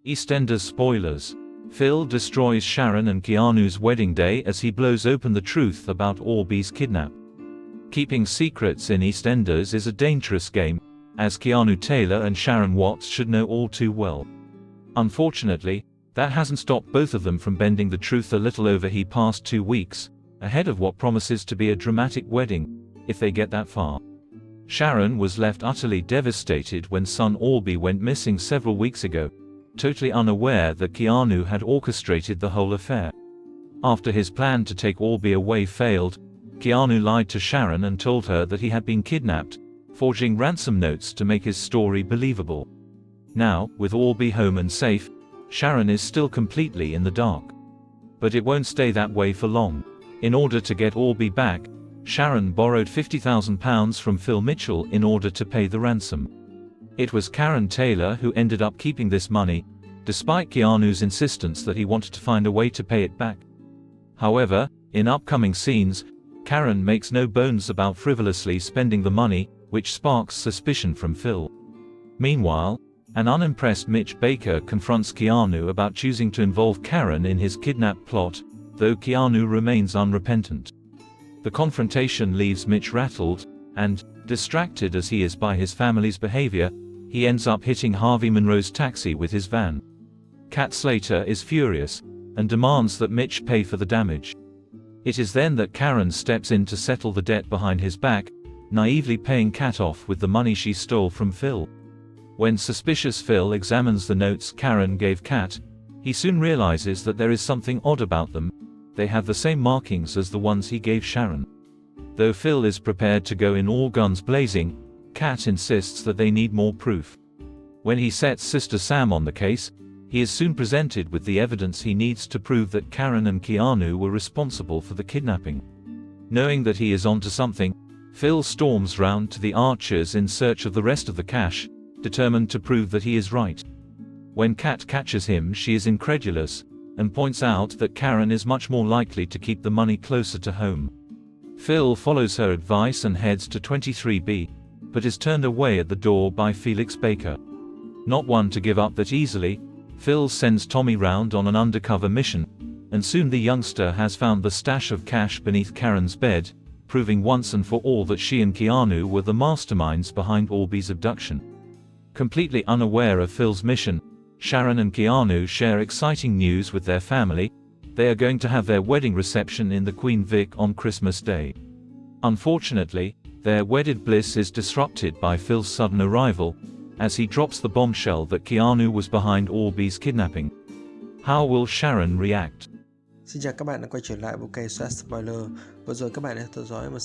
Eastenders spoilers. Phil destroys Sharon and Keanu's wedding day as he blows open the truth about Albie's kidnap. Keeping secrets in Eastenders is a dangerous game, as Keanu Taylor and Sharon Watts should know all too well. Unfortunately, that hasn't stopped both of them from bending the truth a little over the past 2 weeks, ahead of what promises to be a dramatic wedding, if they get that far. Sharon was left utterly devastated when son Albie went missing several weeks ago, totally unaware that Keanu had orchestrated the whole affair. After his plan to take Albie away failed, Keanu lied to Sharon and told her that he had been kidnapped, forging ransom notes to make his story believable. Now, with Albie home and safe, Sharon is still completely in the dark. But it won't stay that way for long. In order to get Albie back, Sharon borrowed £50,000 from Phil Mitchell in order to pay the ransom. It was Karen Taylor who ended up keeping this money, despite Keanu's insistence that he wanted to find a way to pay it back. However, in upcoming scenes, Karen makes no bones about frivolously spending the money, which sparks suspicion from Phil. Meanwhile, an unimpressed Mitch Baker confronts Keanu about choosing to involve Karen in his kidnap plot, though Keanu remains unrepentant. The confrontation leaves Mitch rattled, and, distracted as he is by his family's behavior, he ends up hitting Harvey Monroe's taxi with his van. Kat Slater is furious, and demands that Mitch pay for the damage. It is then that Karen steps in to settle the debt behind his back, naively paying Kat off with the money she stole from Phil. When suspicious Phil examines the notes Karen gave Kat, he soon realizes that there is something odd about them. They have the same markings as the ones he gave Sharon. Though Phil is prepared to go in all guns blazing, Kat insists that they need more proof. When he sets Sister Sam on the case, he is soon presented with the evidence he needs to prove that Karen and Keanu were responsible for the kidnapping. Knowing that he is onto something, Phil storms round to the Archers in search of the rest of the cash, determined to prove that he is right. When Kat catches him, she is incredulous, and points out that Karen is much more likely to keep the money closer to home. Phil follows her advice and heads to 23B, but is turned away at the door by Felix Baker. Not one to give up that easily, Phil sends Tommy round on an undercover mission, and soon the youngster has found the stash of cash beneath Karen's bed, proving once and for all that she and Keanu were the masterminds behind Albie's abduction. Completely unaware of Phil's mission, Sharon and Keanu share exciting news with their family. They are going to have their wedding reception in the Queen Vic on Christmas Day. Unfortunately, their wedded bliss is disrupted by Phil's sudden arrival, as he drops the bombshell that Keanu was behind Albie's kidnapping. How will Sharon react? Xin chào các bạn đã quay trở lại với kênh Spoiler. Vừa rồi các bạn đã theo dõi một